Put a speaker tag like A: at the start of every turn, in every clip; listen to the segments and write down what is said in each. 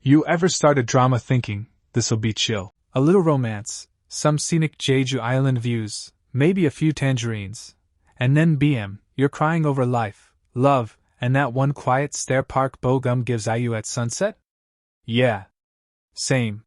A: You ever start a drama thinking, this'll be chill? A little romance, some scenic Jeju Island views, maybe a few tangerines. And then BM, you're crying over life, love, and that one quiet stare Park Bo-gum gives IU at sunset? Yeah. Same.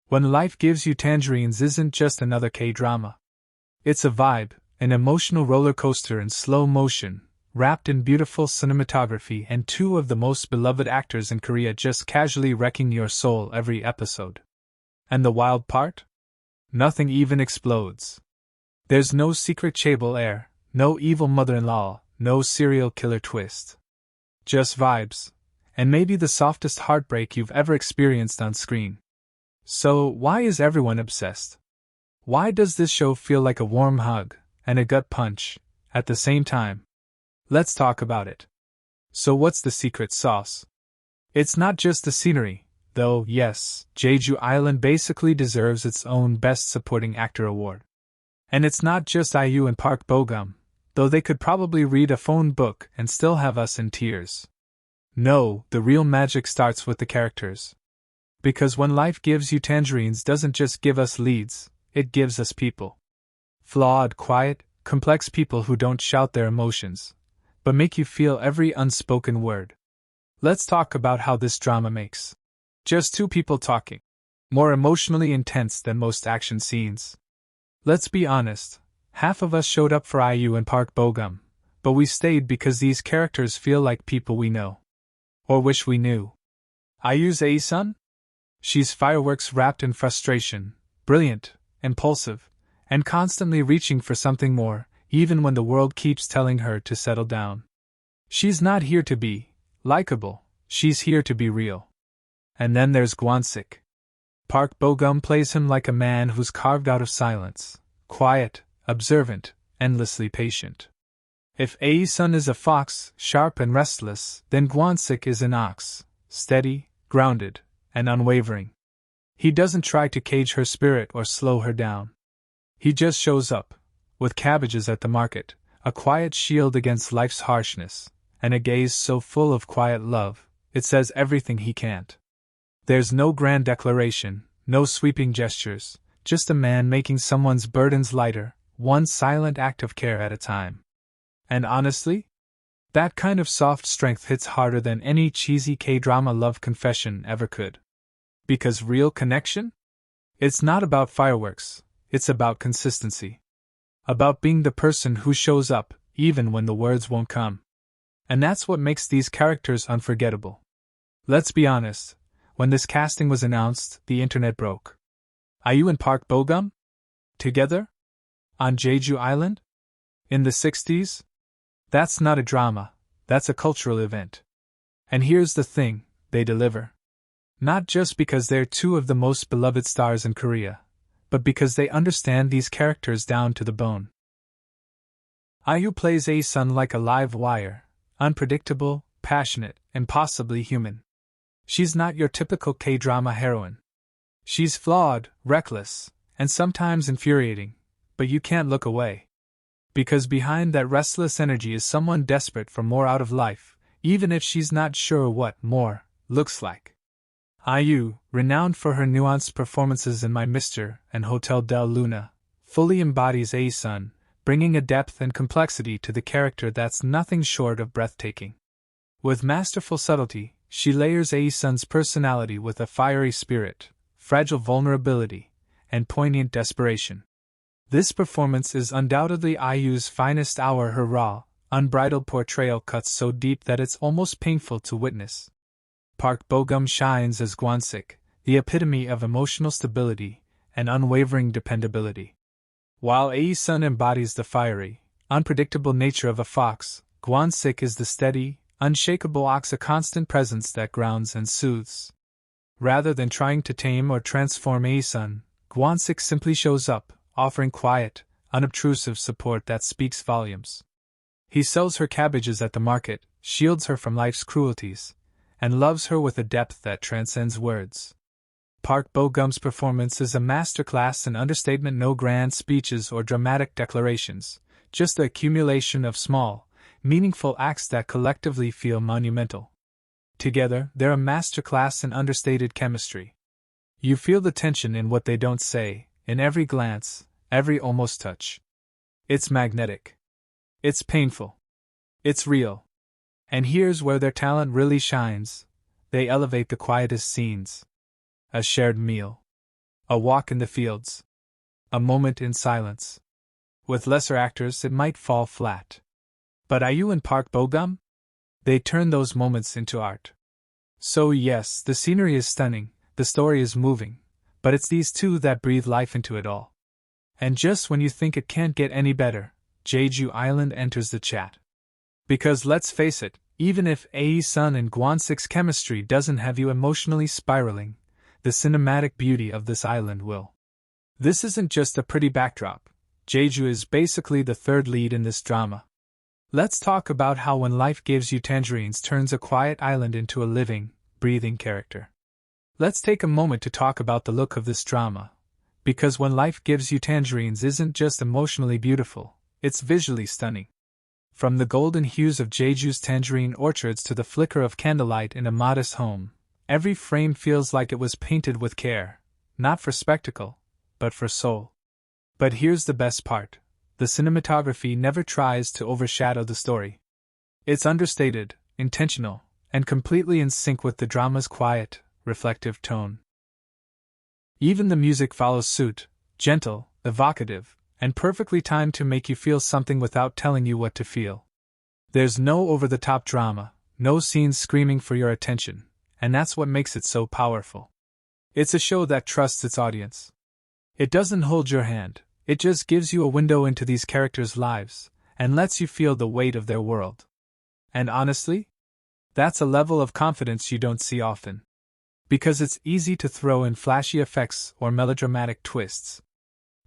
A: When Life Gives You Tangerines isn't just another K-drama. It's a vibe, an emotional roller coaster in slow motion, wrapped in beautiful cinematography and two of the most beloved actors in Korea just casually wrecking your soul every episode. And the wild part? Nothing even explodes. There's no secret chaebol heir, no evil mother-in-law, no serial killer twist. Just vibes, and maybe the softest heartbreak you've ever experienced on screen. So, why is everyone obsessed? Why does this show feel like a warm hug and a gut punch at the same time? Let's talk about it. So what's the secret sauce? It's not just the scenery, though. Yes, Jeju Island basically deserves its own Best Supporting Actor award. And it's not just IU and Park Bo-gum, though they could probably read a phone book and still have us in tears. No, the real magic starts with the characters. Because when Life Gives You Tangerines doesn't just give us leads, it gives us people. Flawed, quiet, complex people who don't shout their emotions, but make you feel every unspoken word. Let's talk about how this drama makes just two people talking more emotionally intense than most action scenes. Let's be honest, half of us showed up for IU and Park Bo-gum, but we stayed because these characters feel like people we know. Or wish we knew. IU's Ae-sun? She's fireworks wrapped in frustration, brilliant, impulsive, and constantly reaching for something more, even when the world keeps telling her to settle down. She's not here to be likable, she's here to be real. And then there's Gwon-sik. Park Bo-gum plays him like a man who's carved out of silence, quiet, observant, endlessly patient. If Ae-sun is a fox, sharp and restless, then Gwon-sik is an ox, steady, grounded, and unwavering. He doesn't try to cage her spirit or slow her down. He just shows up, with cabbages at the market, a quiet shield against life's harshness, and a gaze so full of quiet love, it says everything he can't. There's no grand declaration, no sweeping gestures, just a man making someone's burdens lighter, one silent act of care at a time. And honestly, that kind of soft strength hits harder than any cheesy K-drama love confession ever could. Because real connection? It's not about fireworks, it's about consistency. About being the person who shows up, even when the words won't come. And that's what makes these characters unforgettable. Let's be honest, when this casting was announced, the internet broke. IU and Park Bo-gum? Together? On Jeju Island? In the 60s? That's not a drama, that's a cultural event. And here's the thing, they deliver. Not just because they're two of the most beloved stars in Korea, but because they understand these characters down to the bone. IU plays Ae-sun like a live wire, unpredictable, passionate, and possibly human. She's not your typical K-drama heroine. She's flawed, reckless, and sometimes infuriating, but you can't look away. Because behind that restless energy is someone desperate for more out of life, even if she's not sure what more looks like. IU, renowned for her nuanced performances in My Mr. and Hotel del Luna, fully embodies Ae-sun, bringing a depth and complexity to the character that's nothing short of breathtaking. With masterful subtlety, she layers Ae-sun's personality with a fiery spirit, fragile vulnerability, and poignant desperation. This performance is undoubtedly IU's finest hour. Her raw, unbridled portrayal cuts so deep that it's almost painful to witness. Park Bo-gum shines as Gwon-sik, the epitome of emotional stability and unwavering dependability. While Ae-sun embodies the fiery, unpredictable nature of a fox, Gwon-sik is the steady, unshakable ox, a constant presence that grounds and soothes. Rather than trying to tame or transform Ae-sun, Gwon-sik simply shows up, offering quiet, unobtrusive support that speaks volumes. He sells her cabbages at the market, shields her from life's cruelties, and loves her with a depth that transcends words. Park Bo-gum's performance is a masterclass in understatement. No grand speeches or dramatic declarations, just the accumulation of small, meaningful acts that collectively feel monumental. Together, they're a masterclass in understated chemistry. You feel the tension in what they don't say, in every glance, every almost touch. It's magnetic. It's painful. It's real. And here's where their talent really shines. They elevate the quietest scenes. A shared meal. A walk in the fields. A moment in silence. With lesser actors, it might fall flat. But Ayu and Park Bo-gum? They turn those moments into art. So yes, the scenery is stunning, the story is moving, but it's these two that breathe life into it all. And just when you think it can't get any better, Jeju Island enters the chat. Because let's face it, even if Ae-sun and Gwon-sik's chemistry doesn't have you emotionally spiraling, the cinematic beauty of this island will. This isn't just a pretty backdrop. Jeju is basically the third lead in this drama. Let's talk about how When Life Gives You Tangerines turns a quiet island into a living, breathing character. Let's take a moment to talk about the look of this drama. Because When Life Gives You Tangerines isn't just emotionally beautiful, it's visually stunning. From the golden hues of Jeju's tangerine orchards to the flicker of candlelight in a modest home, every frame feels like it was painted with care, not for spectacle, but for soul. But here's the best part. The cinematography never tries to overshadow the story. It's understated, intentional, and completely in sync with the drama's quiet, reflective tone. Even the music follows suit, gentle, evocative, and perfectly timed to make you feel something without telling you what to feel. There's no over-the-top drama, no scenes screaming for your attention, and that's what makes it so powerful. It's a show that trusts its audience. It doesn't hold your hand. It just gives you a window into these characters' lives, and lets you feel the weight of their world. And honestly, that's a level of confidence you don't see often. Because it's easy to throw in flashy effects or melodramatic twists.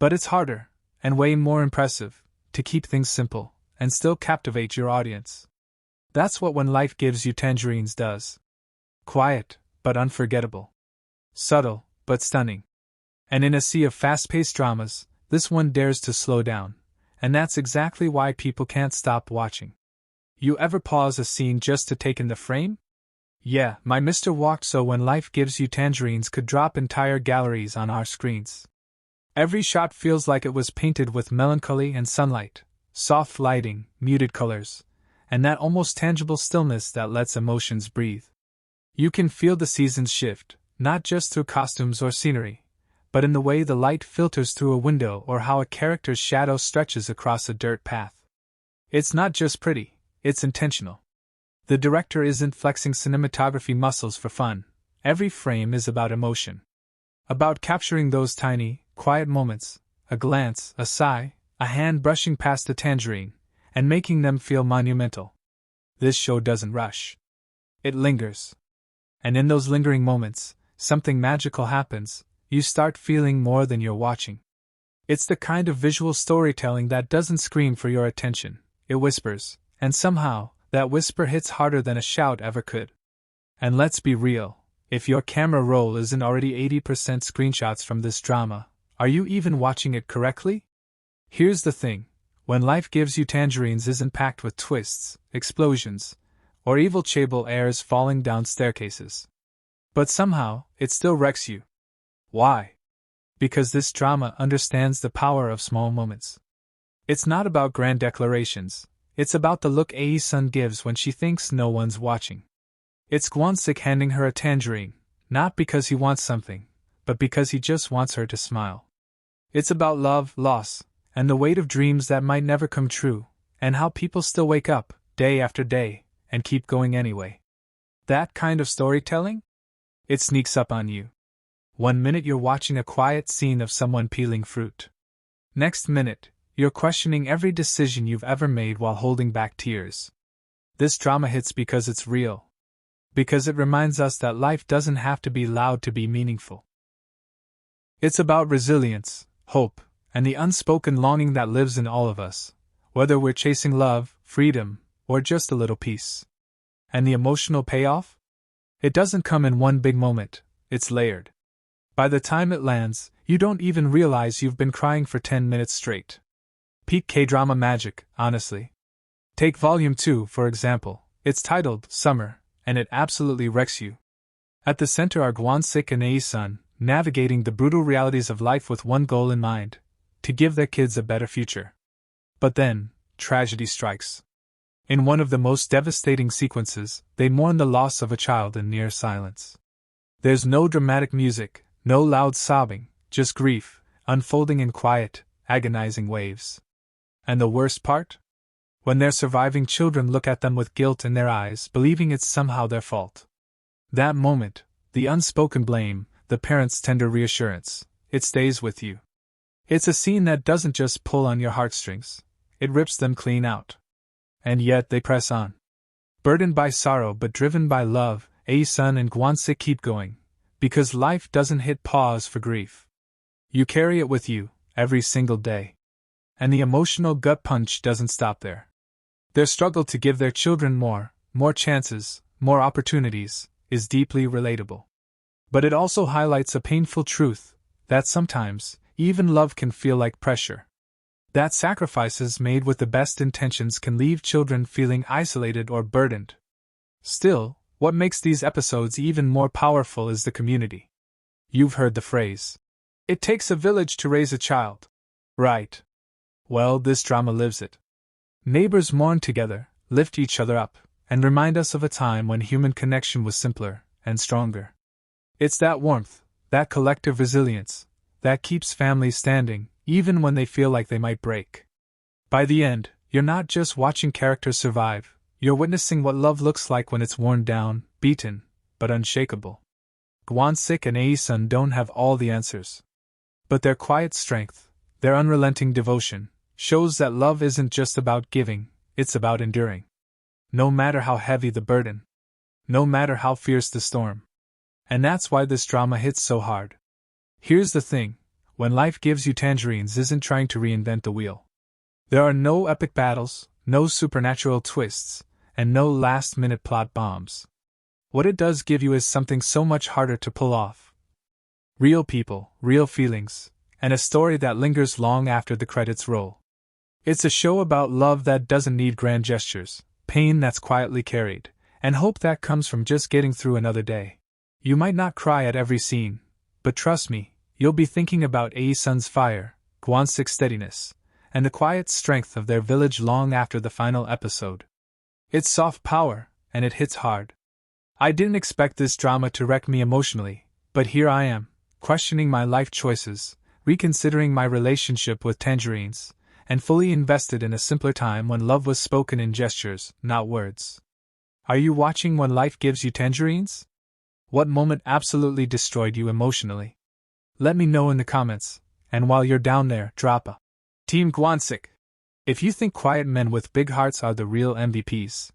A: But it's harder, and way more impressive, to keep things simple, and still captivate your audience. That's what When Life Gives You Tangerines does. Quiet, but unforgettable. Subtle, but stunning. And in a sea of fast-paced dramas, this one dares to slow down, and that's exactly why people can't stop watching. You ever pause a scene just to take in the frame? Yeah, my Mr. walked so When Life Gives You Tangerines could drop entire galleries on our screens. Every shot feels like it was painted with melancholy and sunlight, soft lighting, muted colors, and that almost tangible stillness that lets emotions breathe. You can feel the seasons shift, not just through costumes or scenery, but in the way the light filters through a window or how a character's shadow stretches across a dirt path. It's not just pretty, it's intentional. The director isn't flexing cinematography muscles for fun. Every frame is about emotion. About capturing those tiny, quiet moments, a glance, a sigh, a hand brushing past a tangerine, and making them feel monumental. This show doesn't rush. It lingers. And in those lingering moments, something magical happens. You start feeling more than you're watching. It's the kind of visual storytelling that doesn't scream for your attention, it whispers, and somehow, that whisper hits harder than a shout ever could. And let's be real, if your camera roll isn't already 80% screenshots from this drama, are you even watching it correctly? Here's the thing, When Life Gives You Tangerines isn't packed with twists, explosions, or evil chaebol heirs falling down staircases. But somehow, it still wrecks you. Why? Because this drama understands the power of small moments. It's not about grand declarations, it's about the look Ae-sun gives when she thinks no one's watching. It's Gwon-sik handing her a tangerine, not because he wants something, but because he just wants her to smile. It's about love, loss, and the weight of dreams that might never come true, and how people still wake up, day after day, and keep going anyway. That kind of storytelling? It sneaks up on you. 1 minute you're watching a quiet scene of someone peeling fruit. Next minute, you're questioning every decision you've ever made while holding back tears. This drama hits because it's real. Because it reminds us that life doesn't have to be loud to be meaningful. It's about resilience, hope, and the unspoken longing that lives in all of us, whether we're chasing love, freedom, or just a little peace. And the emotional payoff? It doesn't come in one big moment, it's layered. By the time it lands, you don't even realize you've been crying for 10 minutes straight. Peak K-drama magic, honestly. Take Volume 2, for example. It's titled Summer, and it absolutely wrecks you. At the center are Gwon-sik and Ae-sun, navigating the brutal realities of life with one goal in mind: to give their kids a better future. But then, tragedy strikes. In one of the most devastating sequences, they mourn the loss of a child in near silence. There's no dramatic music, no loud sobbing, just grief, unfolding in quiet, agonizing waves. And the worst part? When their surviving children look at them with guilt in their eyes, believing it's somehow their fault. That moment, the unspoken blame, the parents' tender reassurance, it stays with you. It's a scene that doesn't just pull on your heartstrings, it rips them clean out. And yet they press on. Burdened by sorrow but driven by love, Ae-sun and Gwon-sik keep going, because life doesn't hit pause for grief. You carry it with you, every single day. And the emotional gut punch doesn't stop there. Their struggle to give their children more chances, more opportunities, is deeply relatable. But it also highlights a painful truth, that sometimes, even love can feel like pressure. That sacrifices made with the best intentions can leave children feeling isolated or burdened. Still, what makes these episodes even more powerful is the community. You've heard the phrase, "It takes a village to raise a child." Right. Well, this drama lives it. Neighbors mourn together, lift each other up, and remind us of a time when human connection was simpler and stronger. It's that warmth, that collective resilience, that keeps families standing, even when they feel like they might break. By the end, you're not just watching characters survive, you're witnessing what love looks like when it's worn down, beaten, but unshakable. Gwon-sik and Ae-sun don't have all the answers. But their quiet strength, their unrelenting devotion, shows that love isn't just about giving, it's about enduring. No matter how heavy the burden. No matter how fierce the storm. And that's why this drama hits so hard. Here's the thing, When Life Gives You Tangerines isn't trying to reinvent the wheel. There are no epic battles, no supernatural twists, and no last-minute plot bombs. What it does give you is something so much harder to pull off. Real people, real feelings, and a story that lingers long after the credits roll. It's a show about love that doesn't need grand gestures, pain that's quietly carried, and hope that comes from just getting through another day. You might not cry at every scene, but trust me, you'll be thinking about Ae-sun's fire, Gwon-sik's steadiness, and the quiet strength of their village long after the final episode. It's soft power, and it hits hard. I didn't expect this drama to wreck me emotionally, but here I am, questioning my life choices, reconsidering my relationship with tangerines, and fully invested in a simpler time when love was spoken in gestures, not words. Are you watching When Life Gives You Tangerines? What moment absolutely destroyed you emotionally? Let me know in the comments, and while you're down there, drop a Team Gwon-sik if you think quiet men with big hearts are the real MVPs.